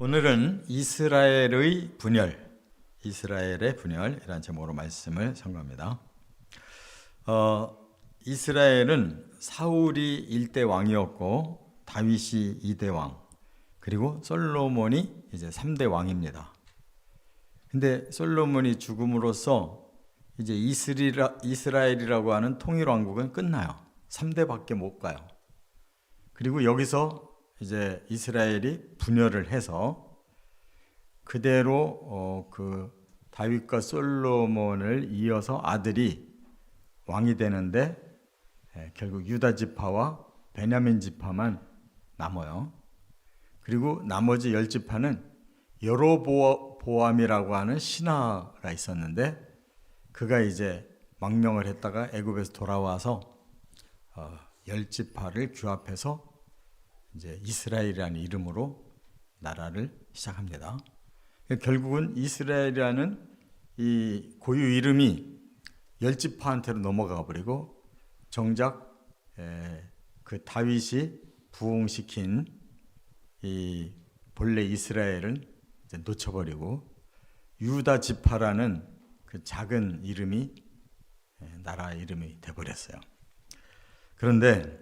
오늘은 이스라엘의 분열이라는 제목으로 말씀을 선고합니다. 이스라엘은 사울이 1대 왕이었고 다윗이 2대 왕, 그리고 솔로몬이 이제 3대 왕입니다. 근데 솔로몬이 죽음으로써 이제 이스라엘이라고 하는 통일 왕국은 끝나요. 3대밖에 못 가요. 그리고 여기서 이제 이스라엘이 분열을 해서 그대로 그 다윗과 솔로몬을 이어서 아들이 왕이 되는데 결국 유다 지파와 베냐민 지파만 남아요. 그리고 나머지 10지파는 여로보암이라고 하는 신하가 있었는데 그가 이제 망명을 했다가 애굽에서 돌아와서 10지파를 규합해서 이제 이스라엘이라는 이름으로 나라를 시작합니다. 결국은 이스라엘이라는 이 고유 이름이 10지파한테로 넘어가 버리고 정작 그 다윗이 부흥시킨 이 본래 이스라엘은 이제 놓쳐버리고 유다 지파라는 그 작은 이름이 나라 이름이 돼버렸어요. 그런데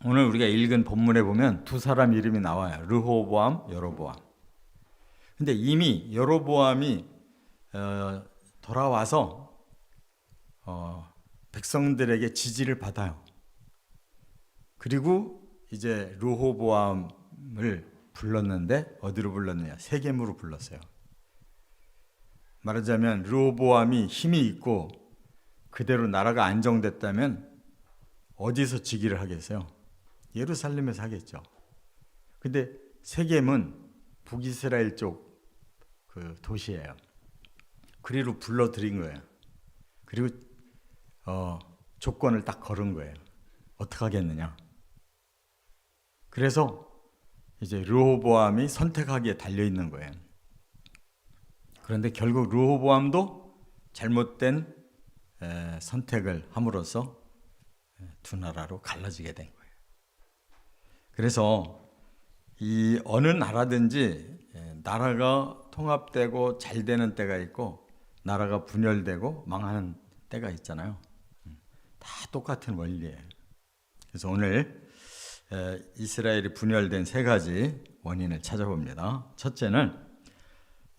오늘 우리가 읽은 본문에 보면 두 사람 이름이 나와요. 르호보암, 여로보암. 근데 이미 여로보암이 돌아와서 백성들에게 지지를 받아요. 그리고 이제 르호보암을 불렀는데 어디로 불렀느냐? 세겜으로 불렀어요. 말하자면 르호보암이 힘이 있고 그대로 나라가 안정됐다면 어디서 즉위를 하겠어요? 예루살렘에서 하겠죠. 근데 세겜은 북이스라엘 쪽 그 도시예요. 그리로 불러들인 거예요. 그리고 조건을 딱 걸은 거예요. 어떻게 하겠느냐? 그래서 이제 르호보암이 선택하기에 달려 있는 거예요. 그런데 결국 르호보암도 잘못된 선택을 함으로써 두 나라로 갈라지게 된 거예요. 그래서 이 어느 나라든지 나라가 통합되고 잘 되는 때가 있고 나라가 분열되고 망하는 때가 있잖아요. 다 똑같은 원리예요. 그래서 오늘 이스라엘이 분열된 세 가지 원인을 찾아봅니다. 첫째는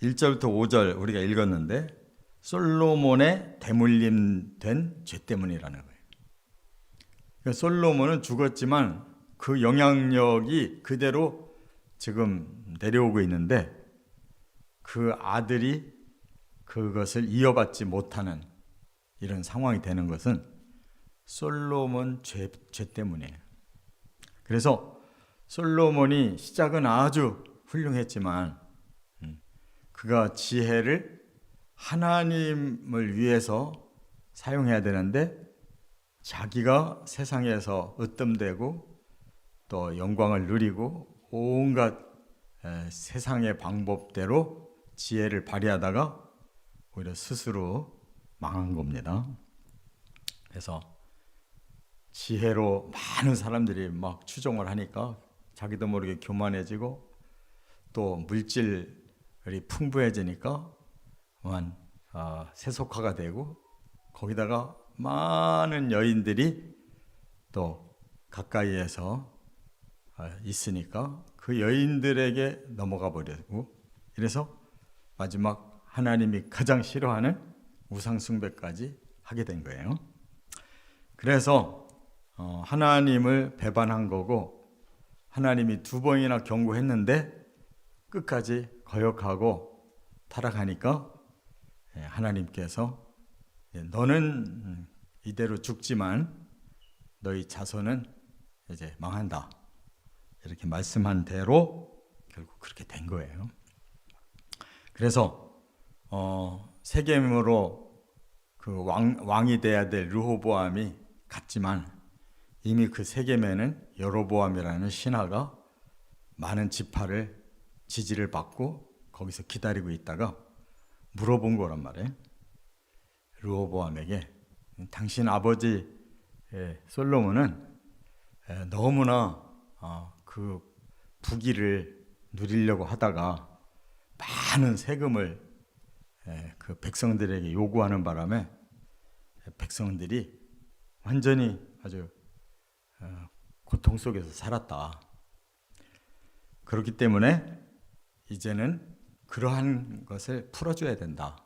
1절부터 5절 우리가 읽었는데 솔로몬의 대물림된 죄 때문이라는 거예요. 그러니까 솔로몬은 죽었지만 그 영향력이 그대로 지금 내려오고 있는데 그 아들이 그것을 이어받지 못하는 이런 상황이 되는 것은 솔로몬 죄 때문이에요. 그래서 솔로몬이 시작은 아주 훌륭했지만 그가 지혜를 하나님을 위해서 사용해야 되는데 자기가 세상에서 으뜸되고 또 영광을 누리고 온갖 세상의 방법대로 지혜를 발휘하다가 오히려 스스로 망한 겁니다. 그래서 지혜로 많은 사람들이 막 추종을 하니까 자기도 모르게 교만해지고 또 물질이 풍부해지니까 세속화가 되고 거기다가 많은 여인들이 또 가까이에서 있으니까 그 여인들에게 넘어가 버리고 이래서 마지막 하나님이 가장 싫어하는 우상숭배까지 하게 된 거예요. 그래서 하나님을 배반한 거고 하나님이 2번이나 경고했는데 끝까지 거역하고 타락하니까 하나님께서 너는 이대로 죽지만 너희 자손은 이제 망한다. 이렇게 말씀한 대로 결국 그렇게 된 거예요. 그래서 세겜으로 그 왕이 돼야 될 르호보암이 갔지만 이미 그 세겜에는 여로보암이라는 신하가 많은 지파를 지지를 받고 거기서 기다리고 있다가 물어본 거란 말이에요. 르호보암에게 당신 아버지 솔로몬은 너무나 그 부귀를 누리려고 하다가 많은 세금을 그 백성들에게 요구하는 바람에 백성들이 완전히 아주 고통 속에서 살았다. 그렇기 때문에 이제는 그러한 것을 풀어줘야 된다.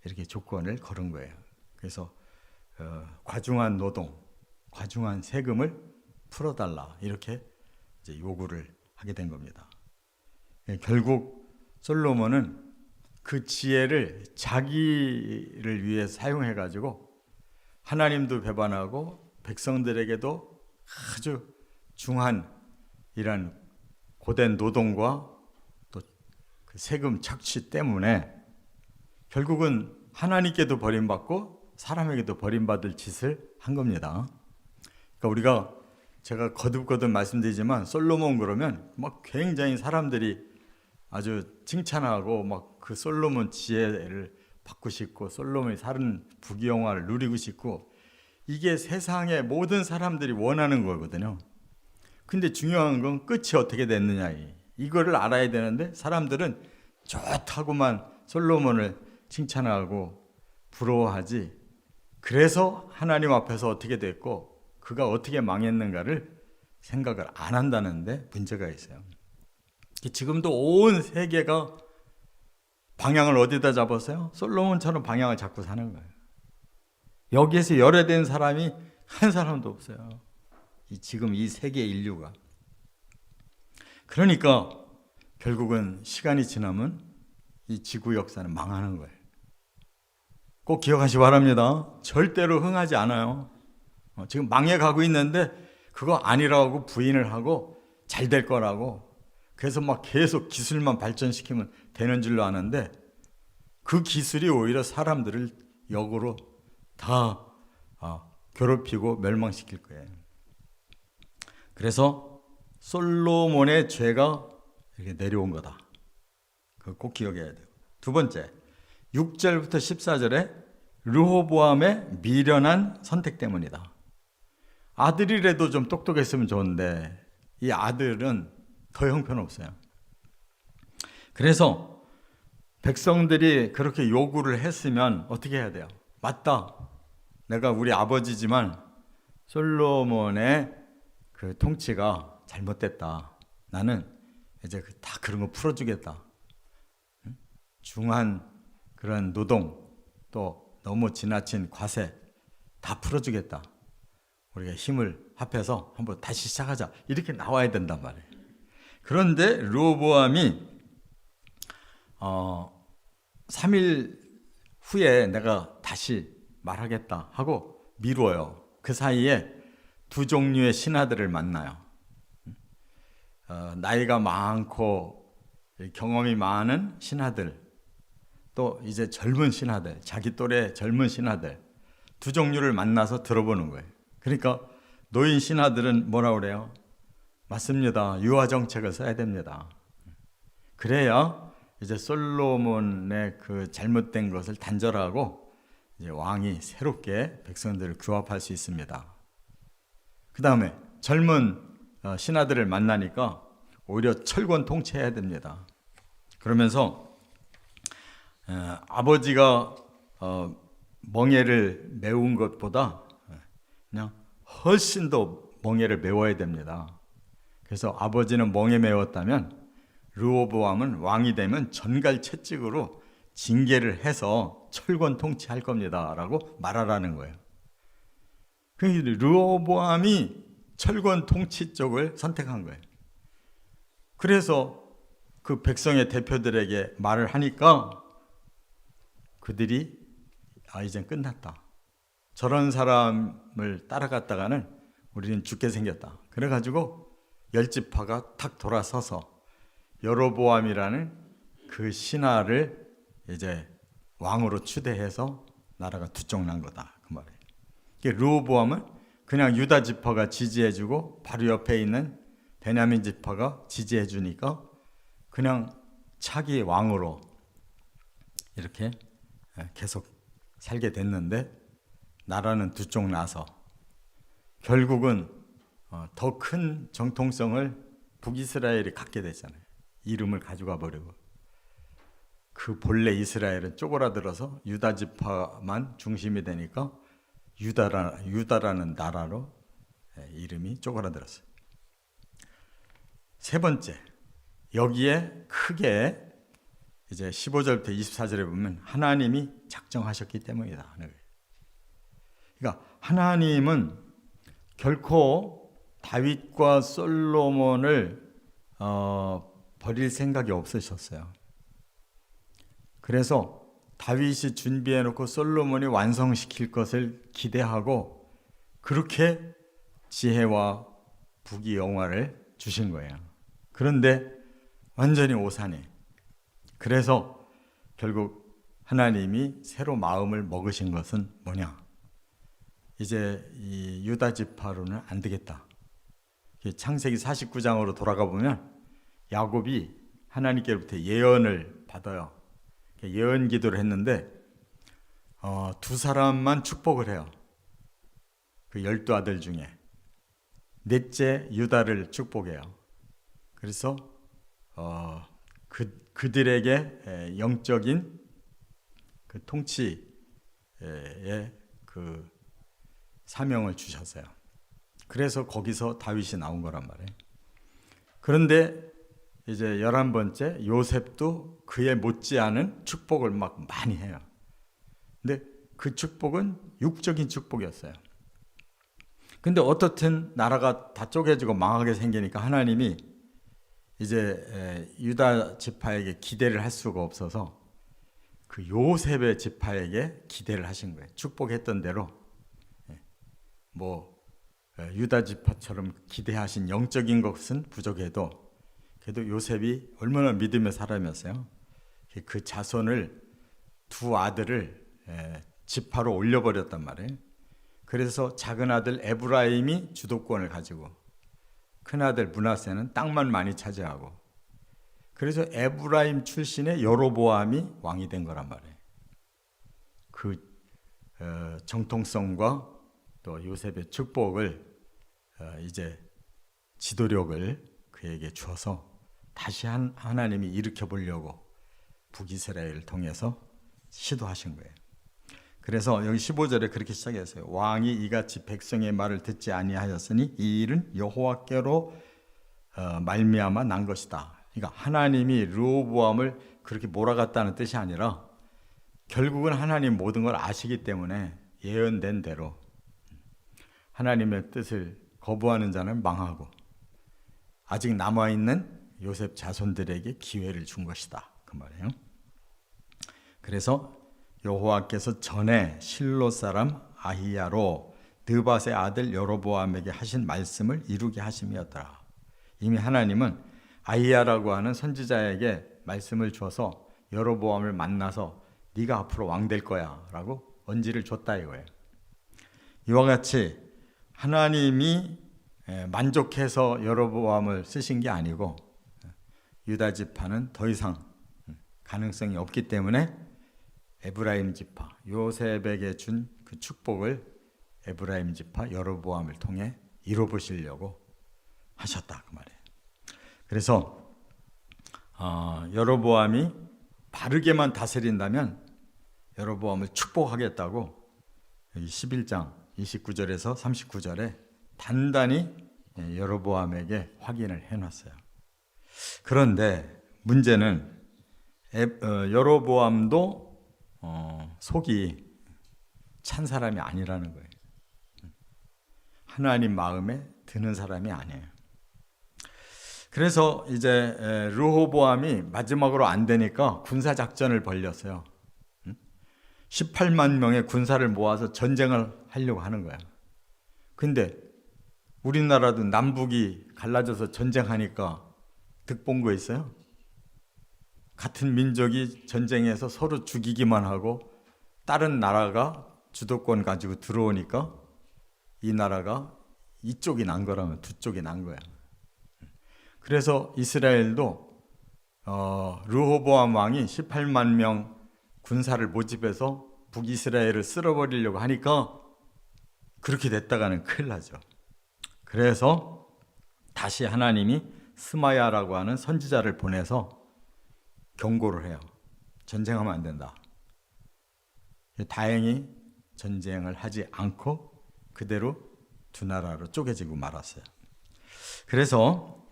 이렇게 조건을 걸은 거예요. 그래서 과중한 노동, 과중한 세금을 풀어달라 이렇게 이제 요구를 하게 된 겁니다. 결국 솔로몬은 그 지혜를 자기를 위해 사용해 가지고 하나님도 배반하고 백성들에게도 아주 중한 이런 고된 노동과 또 그 세금 착취 때문에 결국은 하나님께도 버림받고 사람에게도 버림받을 짓을 한 겁니다. 그러니까 제가 거듭거듭 말씀드리지만 솔로몬 그러면 막 굉장히 사람들이 아주 칭찬하고 막 그 솔로몬 지혜를 받고 싶고 솔로몬이 사는 부귀영화를 누리고 싶고 이게 세상의 모든 사람들이 원하는 거거든요. 근데 중요한 건 끝이 어떻게 됐느냐 이거를 알아야 되는데 사람들은 좋다고만 솔로몬을 칭찬하고 부러워하지 그래서 하나님 앞에서 어떻게 됐고 그가 어떻게 망했는가를 생각을 안 한다는데 문제가 있어요. 지금도 온 세계가 방향을 어디다 잡았어요? 솔로몬처럼 방향을 잡고 사는 거예요. 여기에서 열애된 사람이 한 사람도 없어요. 지금 이 세계 인류가. 그러니까 결국은 시간이 지나면 이 지구 역사는 망하는 거예요. 꼭 기억하시기 바랍니다. 절대로 흥하지 않아요. 지금 망해가고 있는데 그거 아니라고 부인을 하고 잘 될 거라고 그래서 막 계속 기술만 발전시키면 되는 줄로 아는데 그 기술이 오히려 사람들을 역으로 다 괴롭히고 멸망시킬 거예요. 그래서 솔로몬의 죄가 이렇게 내려온 거다. 그거 꼭 기억해야 돼요. 두 번째, 6절부터 14절에 르호보암의 미련한 선택 때문이다. 아들이라도 좀 똑똑했으면 좋은데 이 아들은 더 형편없어요. 그래서 백성들이 그렇게 요구를 했으면 어떻게 해야 돼요? 맞다. 내가 우리 아버지지만 솔로몬의 그 통치가 잘못됐다. 나는 이제 다 그런 거 풀어주겠다. 중한 그런 노동 또 너무 지나친 과세 다 풀어주겠다. 우리가 힘을 합해서 한번 다시 시작하자. 이렇게 나와야 된단 말이에요. 그런데 르호보암이 3일 후에 내가 다시 말하겠다 하고 미뤄요. 그 사이에 두 종류의 신하들을 만나요. 나이가 많고 경험이 많은 신하들, 또 이제 젊은 신하들, 자기 또래 젊은 신하들 두 종류를 만나서 들어보는 거예요. 그러니까 노인 신하들은 뭐라 그래요? 맞습니다. 유화 정책을 써야 됩니다. 그래야 이제 솔로몬의 그 잘못된 것을 단절하고 이제 왕이 새롭게 백성들을 규합할 수 있습니다. 그 다음에 젊은 신하들을 만나니까 오히려 철권 통치해야 됩니다. 그러면서 아버지가 멍에를 메운 것보다 그냥 훨씬 더 멍에를 메워야 됩니다. 그래서 아버지는 멍에 메웠다면 르호보암은 왕이 되면 전갈 채찍으로 징계를 해서 철권 통치할 겁니다 라고 말하라는 거예요. 르호보암이 철권 통치 쪽을 선택한 거예요. 그래서 그 백성의 대표들에게 말을 하니까 그들이 이젠 끝났다. 저런 사람을 따라갔다가는 우리는 죽게 생겼다. 그래가지고 열지파가 탁 돌아서서 여로보암이라는 그 신하를 이제 왕으로 추대해서 나라가 두 쪽 난 거다. 그 말이에요. 르호보암은 그냥 유다 지파가 지지해주고 바로 옆에 있는 베냐민 지파가 지지해주니까 그냥 차기 왕으로 이렇게 계속 살게 됐는데 나라는 두 쪽 나서 결국은 더 큰 정통성을 북이스라엘이 갖게 됐잖아요. 이름을 가져가 버리고 그 본래 이스라엘은 쪼그라들어서 유다 지파만 중심이 되니까 유다라는 나라로 이름이 쪼그라들었어요. 세 번째, 여기에 크게 이제 15절부터 24절에 보면 하나님이 작정하셨기 때문이다. 그러니까 하나님은 결코 다윗과 솔로몬을 버릴 생각이 없으셨어요. 그래서 다윗이 준비해놓고 솔로몬이 완성시킬 것을 기대하고 그렇게 지혜와 부귀영화를 주신 거예요. 그런데 완전히 오산해. 그래서 결국 하나님이 새로 마음을 먹으신 것은 뭐냐? 이제 이 유다 지파로는 안 되겠다. 창세기 49장으로 돌아가 보면 야곱이 하나님께로부터 예언을 받아요. 예언 기도를 했는데 두 사람만 축복을 해요. 그 12아들 중에 넷째 유다를 축복해요. 그래서 그들에게 영적인 그 통치의 그 사명을 주셨어요. 그래서 거기서 다윗이 나온 거란 말이에요. 그런데 이제 11번째 요셉도 그에 못지않은 축복을 막 많이 해요. 근데 그 축복은 육적인 축복이었어요. 근데 어떻든 나라가 다 쪼개지고 망하게 생기니까 하나님이 이제 유다 지파에게 기대를 할 수가 없어서 그 요셉의 지파에게 기대를 하신 거예요. 축복했던 대로 유다 지파처럼 기대하신 영적인 것은 부족해도 그래도 요셉이 얼마나 믿음의 사람이었어요. 그 자손을 두 아들을 지파로 올려버렸단 말이에요. 그래서 작은 아들 에브라임이 주도권을 가지고 큰 아들 므낫세는 땅만 많이 차지하고 그래서 에브라임 출신의 여로보암이 왕이 된 거란 말이에요. 그 정통성과 또 요셉의 축복을 이제 지도력을 그에게 주어서 다시 하나님이 일으켜 보려고 북이스라엘을 통해서 시도하신 거예요. 그래서 여기 15절에 그렇게 시작했어요. 왕이 이같이 백성의 말을 듣지 아니하였으니 이 일은 여호와께로 말미암아 난 것이다. 그러니까 하나님이 르호보암을 그렇게 몰아갔다는 뜻이 아니라 결국은 하나님 모든 걸 아시기 때문에 예언된 대로 하나님의 뜻을 거부하는 자는 망하고 아직 남아있는 요셉 자손들에게 기회를 준 것이다. 그 말이에요. 그래서 여호와께서 전에 실로 사람 아히야로 느밧의 아들 여로보암에게 하신 말씀을 이루게 하심이었더라. 이미 하나님은 아히야라고 하는 선지자에게 말씀을 줘서 여로보암을 만나서 네가 앞으로 왕 될 거야 라고 언지를 줬다 이거예요. 이와 같이 하나님이 만족해서 여로보암을 쓰신 게 아니고 유다 지파는 더 이상 가능성이 없기 때문에 에브라임 지파 요셉에게 준 그 축복을 에브라임 지파 여로보암을 통해 이루어보시려고 하셨다 그 말이에요. 그래서 여로보암이 바르게만 다스린다면 여로보암을 축복하겠다고 11장 29절에서 39절에 단단히 여로보암에게 확인을 해놨어요. 그런데 문제는 여로보암도 속이 찬 사람이 아니라는 거예요. 하나님 마음에 드는 사람이 아니에요. 그래서 이제 르호보암이 마지막으로 안 되니까 군사 작전을 벌렸어요. 18만 명의 군사를 모아서 전쟁을 하려고 하는 거야. 근데 우리나라도 남북이 갈라져서 전쟁하니까 득본 거 있어요? 같은 민족이 전쟁에서 서로 죽이기만 하고 다른 나라가 주도권 가지고 들어오니까 이 나라가 이쪽이 난 거라면 두 쪽이 난 거야. 그래서 이스라엘도 르호보암 왕이 18만 명 군사를 모집해서 북이스라엘을 쓸어버리려고 하니까 그렇게 됐다가는 큰일 나죠. 그래서 다시 하나님이 스마야라고 하는 선지자를 보내서 경고를 해요. 전쟁하면 안 된다. 다행히 전쟁을 하지 않고 그대로 두 나라로 쪼개지고 말았어요. 그래서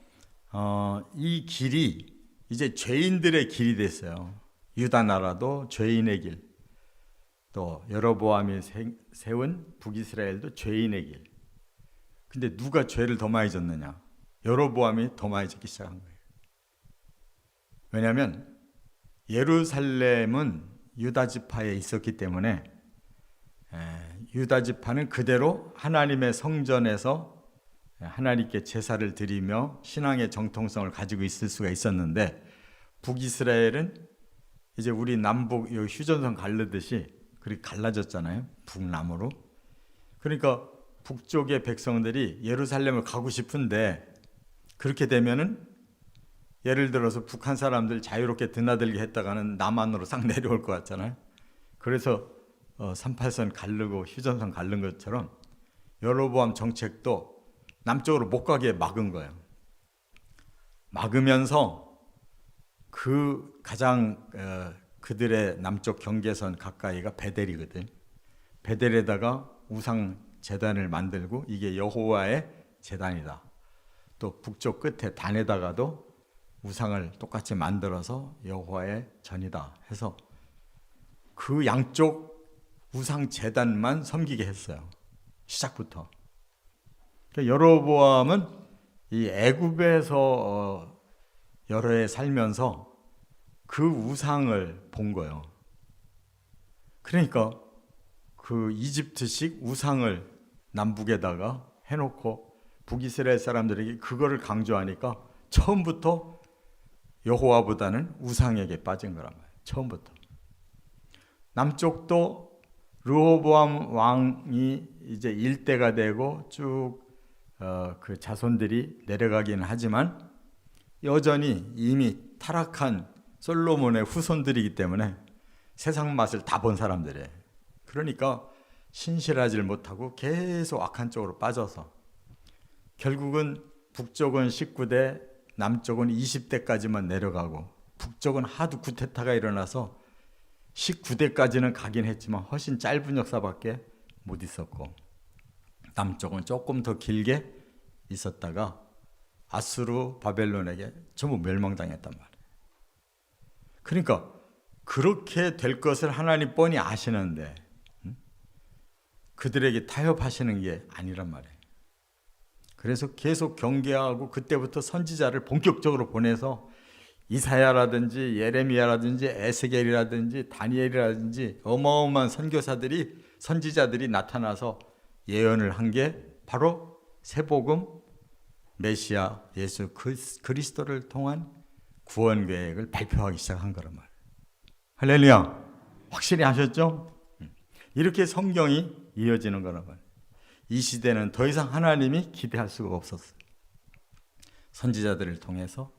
이 길이 이제 죄인들의 길이 됐어요. 유다 나라도 죄인의 길, 또 여로보암이 세운 북이스라엘도 죄인의 길. 근데 누가 죄를 더 많이 졌느냐? 여로보암이 더 많이 짓기 시작한 거예요. 왜냐하면 예루살렘은 유다 지파에 있었기 때문에 유다 지파는 그대로 하나님의 성전에서 하나님께 제사를 드리며 신앙의 정통성을 가지고 있을 수가 있었는데, 북이스라엘은 이제 우리 남북 휴전선 갈르듯이 그렇게 갈라졌잖아요. 북남으로. 그러니까 북쪽의 백성들이 예루살렘을 가고 싶은데, 그렇게 되면은 예를 들어서 북한 사람들 자유롭게 드나들게 했다가는 남한으로 싹 내려올 것 같잖아요. 그래서 38선 가르고 휴전선 가른 것처럼 여로보암 정책도 남쪽으로 못 가게 막은 거예요. 막으면서 그 가장 그들의 남쪽 경계선 가까이가 베델이거든. 베델에다가 우상 제단을 만들고 이게 여호와의 제단이다. 또 북쪽 끝에 단에다가도 우상을 똑같이 만들어서 여호와의 전이다 해서 그 양쪽 우상 제단만 섬기게 했어요. 시작부터. 그러니까 여로보암은 이 애굽에서 여러 해 살면서 그 우상을 본 거예요. 그러니까 그 이집트식 우상을 남북에다가 해놓고 북이스라엘 사람들에게 그거를 강조하니까 처음부터 여호와보다는 우상에게 빠진 거란 말이에요. 처음부터. 남쪽도 르호보암 왕이 이제 일대가 되고 쭉 그 자손들이 내려가기는 하지만 여전히 이미 타락한 솔로몬의 후손들이기 때문에 세상 맛을 다 본 사람들이에요. 그러니까 신실하지 못하고 계속 악한 쪽으로 빠져서 결국은 북쪽은 19대, 남쪽은 20대까지만 내려가고, 북쪽은 하도 쿠데타가 일어나서 19대까지는 가긴 했지만 훨씬 짧은 역사밖에 못 있었고, 남쪽은 조금 더 길게 있었다가 아수르 바벨론에게 전부 멸망당했단 말이에요. 그러니까 그렇게 될 것을 하나님 뻔히 아시는데 그들에게 타협하시는 게 아니란 말이에요. 그래서 계속 경계하고 그때부터 선지자를 본격적으로 보내서 이사야라든지 예레미야라든지 에스겔이라든지 다니엘이라든지 어마어마한 선지자들이 나타나서 예언을 한 게 바로 새복음 메시아 예수 그리스도를 통한 구원 계획을 발표하기 시작한 거란 말이에요. 할렐루야. 확실히 아셨죠? 이렇게 성경이 이어지는 거란 말이에요. 이 시대는 더 이상 하나님이 기대할 수가 없었어요. 선지자들을 통해서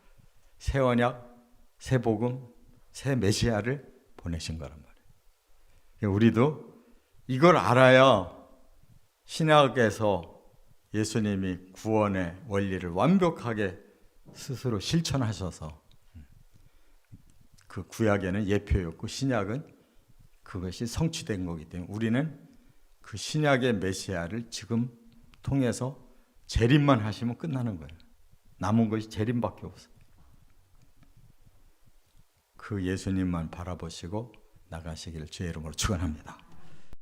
새 언약, 새 복음, 새 메시아를 보내신 거란 말이에요. 우리도 이걸 알아야 신약에서 예수님이 구원의 원리를 완벽하게 스스로 실천하셔서, 그 구약에는 예표였고 신약은 그것이 성취된 거기 때문에 우리는 그 신약의 메시아를 지금 통해서 재림만 하시면 끝나는 거예요. 남은 것이 재림밖에 없어요. 그 예수님만 바라보시고 나가시기를 주의 이름으로 축원합니다.